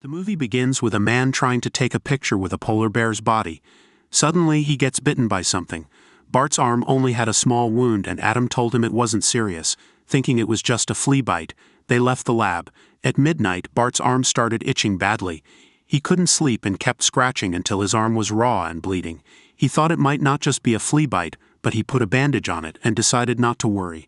The movie begins with a man trying to take a picture with a polar bear's body. Suddenly, he gets bitten by something. Bart's arm only had a small wound and Adam told him it wasn't serious, thinking it was just a flea bite. They left the lab. At midnight, Bart's arm started itching badly. He couldn't sleep and kept scratching until his arm was raw and bleeding. He thought it might not just be a flea bite, but he put a bandage on it and decided not to worry.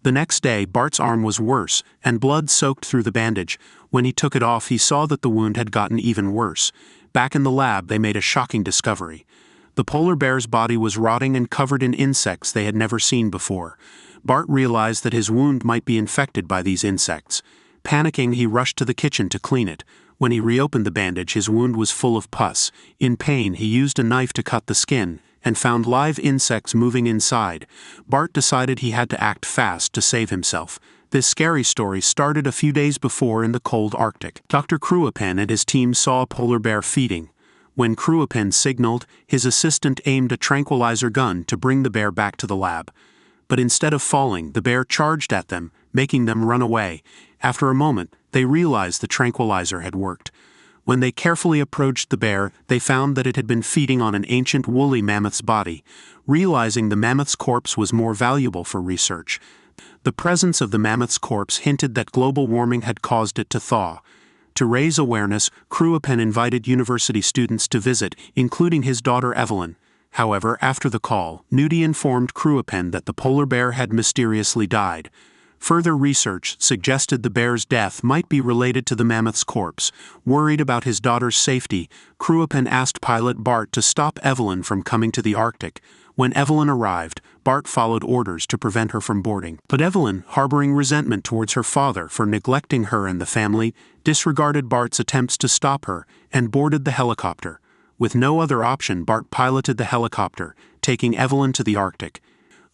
The next day, Bart's arm was worse, and blood soaked through the bandage. When he took it off, he saw that the wound had gotten even worse. Back in the lab, they made a shocking discovery. The polar bear's body was rotting and covered in insects they had never seen before. Bart realized that his wound might be infected by these insects. Panicking, he rushed to the kitchen to clean it. When he reopened the bandage, his wound was full of pus. In pain, he used a knife to cut the skin, and found live insects moving inside. Bart decided he had to act fast to save himself. This scary story started a few days before in the cold Arctic. Dr. Cruapen and his team saw a polar bear feeding. When Cruapen signaled, his assistant aimed a tranquilizer gun to bring the bear back to the lab. But instead of falling, the bear charged at them, making them run away. After a moment, they realized the tranquilizer had worked. When they carefully approached the bear, they found that it had been feeding on an ancient woolly mammoth's body. Realizing the mammoth's corpse was more valuable for research, the presence of the mammoth's corpse hinted that global warming had caused it to thaw. To raise awareness, Cruapen invited university students to visit, including his daughter Evelyn. However, after the call, Nudie informed Cruapen that the polar bear had mysteriously died. Further research suggested the bear's death might be related to the mammoth's corpse. Worried about his daughter's safety, Cruapen asked pilot Bart to stop Evelyn from coming to the Arctic. When Evelyn arrived, Bart followed orders to prevent her from boarding. But Evelyn, harboring resentment towards her father for neglecting her and the family, disregarded Bart's attempts to stop her and boarded the helicopter. With no other option, Bart piloted the helicopter, taking Evelyn to the Arctic.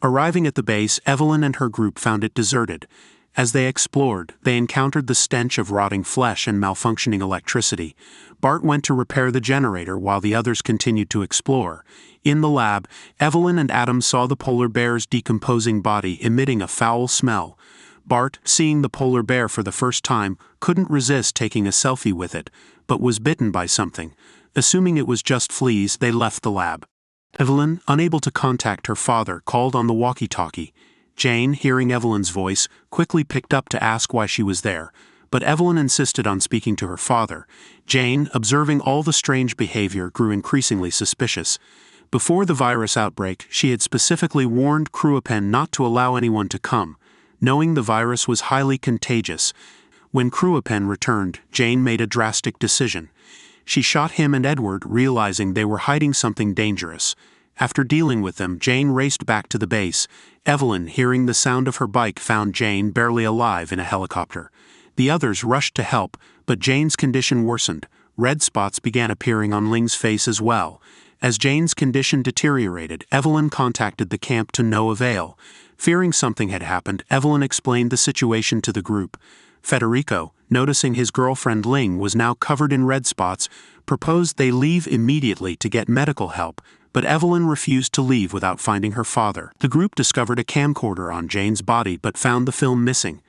Arriving at the base, Evelyn and her group found it deserted. As they explored, they encountered the stench of rotting flesh and malfunctioning electricity. Bart went to repair the generator while the others continued to explore. In the lab, Evelyn and Adam saw the polar bear's decomposing body emitting a foul smell. Bart, seeing the polar bear for the first time, couldn't resist taking a selfie with it, but was bitten by something. Assuming it was just fleas, they left the lab. Evelyn, unable to contact her father, called on the walkie-talkie. Jane, hearing Evelyn's voice, quickly picked up to ask why she was there, but Evelyn insisted on speaking to her father. Jane, observing all the strange behavior, grew increasingly suspicious. Before the virus outbreak, she had specifically warned Cruapen not to allow anyone to come, knowing the virus was highly contagious. When Cruapen returned, Jane made a drastic decision. She shot him and Edward, realizing they were hiding something dangerous. After dealing with them, Jane raced back to the base. Evelyn, hearing the sound of her bike, found Jane barely alive in a helicopter. The others rushed to help, but Jane's condition worsened. Red spots began appearing on Ling's face as well. As Jane's condition deteriorated, Evelyn contacted the camp to no avail. Fearing something had happened, Evelyn explained the situation to the group. Federico, noticing his girlfriend Ling was now covered in red spots, proposed they leave immediately to get medical help, but Evelyn refused to leave without finding her father. The group discovered a camcorder on Jane's body but found the film missing.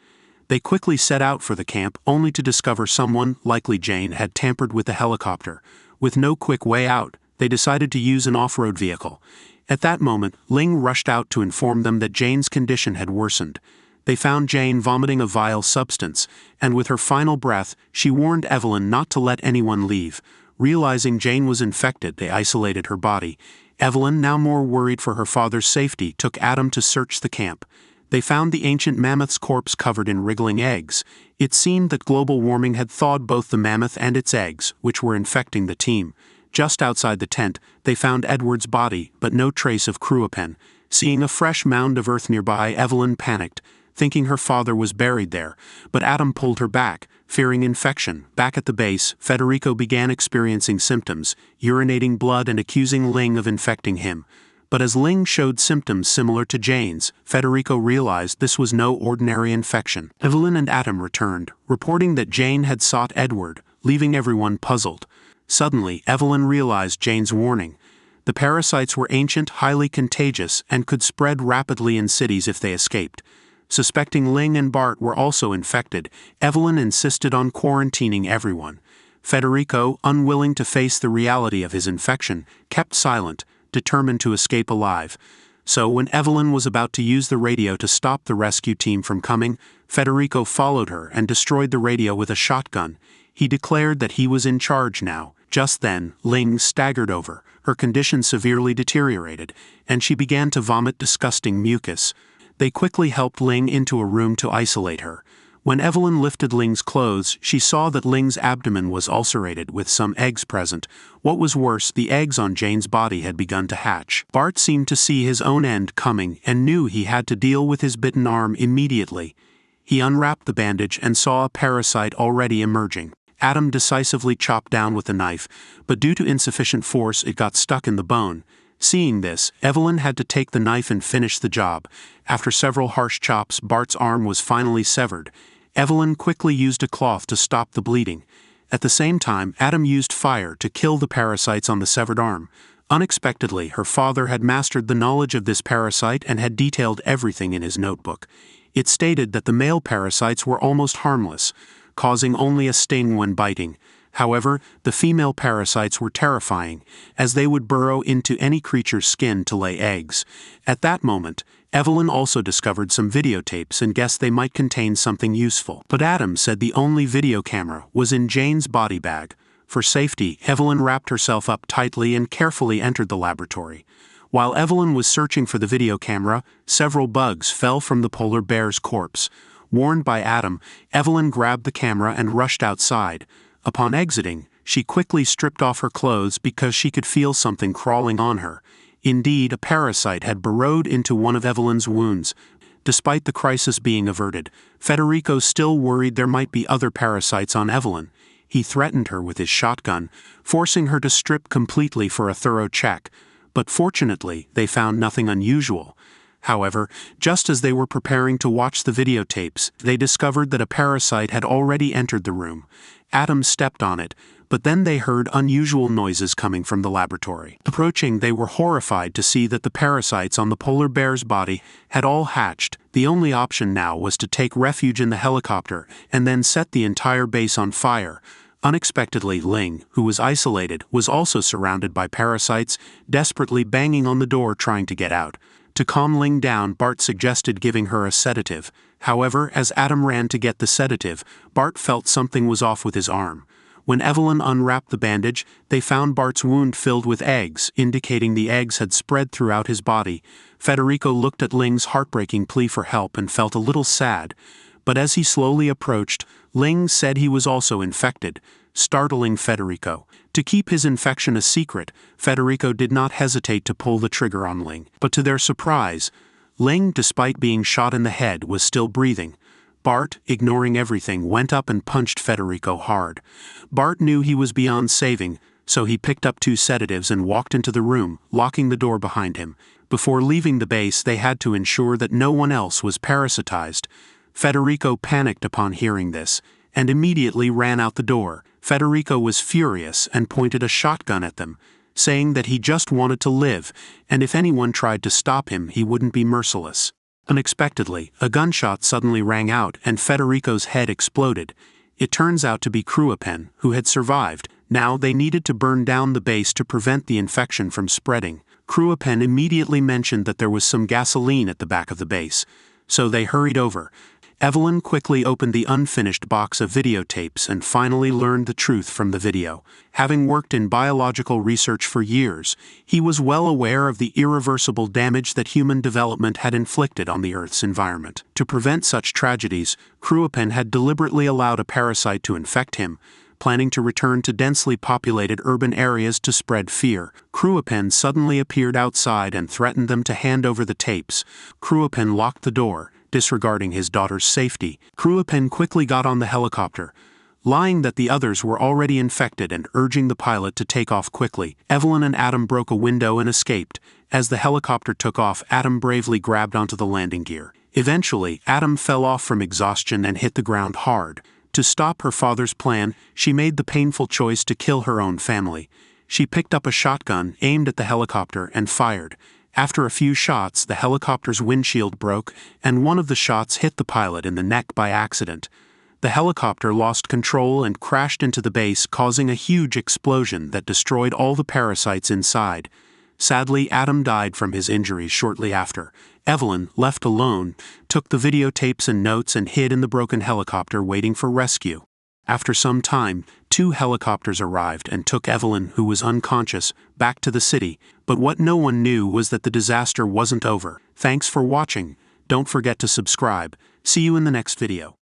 They quickly set out for the camp, only to discover someone, likely Jane, had tampered with the helicopter. With no quick way out, they decided to use an off-road vehicle. At that moment, Ling rushed out to inform them that Jane's condition had worsened. They found Jane vomiting a vile substance, and with her final breath, she warned Evelyn not to let anyone leave. Realizing Jane was infected, they isolated her body. Evelyn, now more worried for her father's safety, took Adam to search the camp. They found the ancient mammoth's corpse covered in wriggling eggs. It seemed that global warming had thawed both the mammoth and its eggs, which were infecting the team. Just outside the tent, they found Edward's body, but no trace of Cruapen. Seeing a fresh mound of earth nearby, Evelyn panicked, thinking her father was buried there, but Adam pulled her back, fearing infection. Back at the base, Federico began experiencing symptoms, urinating blood and accusing Ling of infecting him. But as Ling showed symptoms similar to Jane's, Federico realized this was no ordinary infection. Evelyn and Adam returned, reporting that Jane had sought Edward, leaving everyone puzzled. Suddenly, Evelyn realized Jane's warning. The parasites were ancient, highly contagious, and could spread rapidly in cities if they escaped. Suspecting Ling and Bart were also infected, Evelyn insisted on quarantining everyone. Federico, unwilling to face the reality of his infection, kept silent, determined to escape alive. So when Evelyn was about to use the radio to stop the rescue team from coming, Federico followed her and destroyed the radio with a shotgun. He declared that he was in charge now. Just then, Ling staggered over, her condition severely deteriorated, and she began to vomit disgusting mucus. They quickly helped Ling into a room to isolate her. When Evelyn lifted Ling's clothes, she saw that Ling's abdomen was ulcerated with some eggs present. What was worse, the eggs on Jane's body had begun to hatch. Bart seemed to see his own end coming and knew he had to deal with his bitten arm immediately. He unwrapped the bandage and saw a parasite already emerging. Adam decisively chopped down with a knife, but due to insufficient force it got stuck in the bone. Seeing this, Evelyn had to take the knife and finish the job. After several harsh chops, Bart's arm was finally severed. Evelyn quickly used a cloth to stop the bleeding. At the same time, Adam used fire to kill the parasites on the severed arm. Unexpectedly, her father had mastered the knowledge of this parasite and had detailed everything in his notebook. It stated that the male parasites were almost harmless, causing only a sting when biting. However, the female parasites were terrifying, as they would burrow into any creature's skin to lay eggs. At that moment, Evelyn also discovered some videotapes and guessed they might contain something useful. But Adam said the only video camera was in Jane's body bag. For safety, Evelyn wrapped herself up tightly and carefully entered the laboratory. While Evelyn was searching for the video camera, several bugs fell from the polar bear's corpse. Warned by Adam, Evelyn grabbed the camera and rushed outside. Upon exiting, she quickly stripped off her clothes because she could feel something crawling on her. Indeed, a parasite had burrowed into one of Evelyn's wounds. Despite the crisis being averted, Federico still worried there might be other parasites on Evelyn. He threatened her with his shotgun, forcing her to strip completely for a thorough check. But fortunately, they found nothing unusual. However, just as they were preparing to watch the videotapes, they discovered that a parasite had already entered the room. Adam stepped on it, but then they heard unusual noises coming from the laboratory. Approaching, they were horrified to see that the parasites on the polar bear's body had all hatched. The only option now was to take refuge in the helicopter and then set the entire base on fire. Unexpectedly, Ling, who was isolated, was also surrounded by parasites, desperately banging on the door trying to get out. To calm Ling down, Bart suggested giving her a sedative. However, as Adam ran to get the sedative, Bart felt something was off with his arm. When Evelyn unwrapped the bandage, they found Bart's wound filled with eggs, indicating the eggs had spread throughout his body. Federico looked at Ling's heartbreaking plea for help and felt a little sad. But as he slowly approached, Ling said he was also infected, startling Federico. To keep his infection a secret, Federico did not hesitate to pull the trigger on Ling. But to their surprise, Ling, despite being shot in the head, was still breathing. Bart, ignoring everything, went up and punched Federico hard. Bart knew he was beyond saving, so he picked up 2 sedatives and walked into the room, locking the door behind him. Before leaving the base, they had to ensure that no one else was parasitized. Federico panicked upon hearing this, and immediately ran out the door. Federico was furious and pointed a shotgun at them, saying that he just wanted to live, and if anyone tried to stop him, he wouldn't be merciless. Unexpectedly, a gunshot suddenly rang out and Federico's head exploded. It turns out to be Cruapen, who had survived. Now they needed to burn down the base to prevent the infection from spreading. Cruapen immediately mentioned that there was some gasoline at the back of the base, so they hurried over. Evelyn quickly opened the unfinished box of videotapes and finally learned the truth from the video. Having worked in biological research for years, he was well aware of the irreversible damage that human development had inflicted on the Earth's environment. To prevent such tragedies, Cruapen had deliberately allowed a parasite to infect him, planning to return to densely populated urban areas to spread fear. Cruapen suddenly appeared outside and threatened them to hand over the tapes. Cruapen locked the door, disregarding his daughter's safety. Cruapen quickly got on the helicopter, lying that the others were already infected and urging the pilot to take off quickly. Evelyn and Adam broke a window and escaped. As the helicopter took off, Adam bravely grabbed onto the landing gear. Eventually, Adam fell off from exhaustion and hit the ground hard. To stop her father's plan, she made the painful choice to kill her own family. She picked up a shotgun, aimed at the helicopter, and fired. After a few shots, the helicopter's windshield broke, and one of the shots hit the pilot in the neck by accident. The helicopter lost control and crashed into the base, causing a huge explosion that destroyed all the parasites inside. Sadly, Adam died from his injuries shortly after. Evelyn, left alone, took the videotapes and notes and hid in the broken helicopter waiting for rescue. After some time, 2 helicopters arrived and took Evelyn, who was unconscious, back to the city, but what no one knew was that the disaster wasn't over. Thanks for watching. Don't forget to subscribe. See you in the next video.